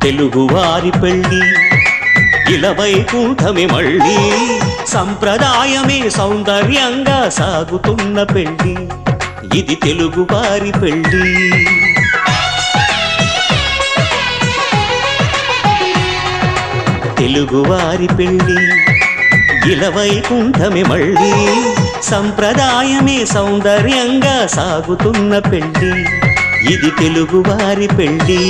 తెలుగువారి పెళ్ళి ఇలవైకుంఠమే మళ్ళీ సంప్రదాయమే సౌందర్యంగా సాగుతున్న పెళ్ళి ఇది తెలుగువారి పెళ్ళి తెలుగువారి పెళ్ళి ఇలవైకుంఠమే మళ్ళీ సంప్రదాయమే సౌందర్యంగా సాగుతున్న పెళ్ళి ఇది తెలుగువారి పెళ్ళి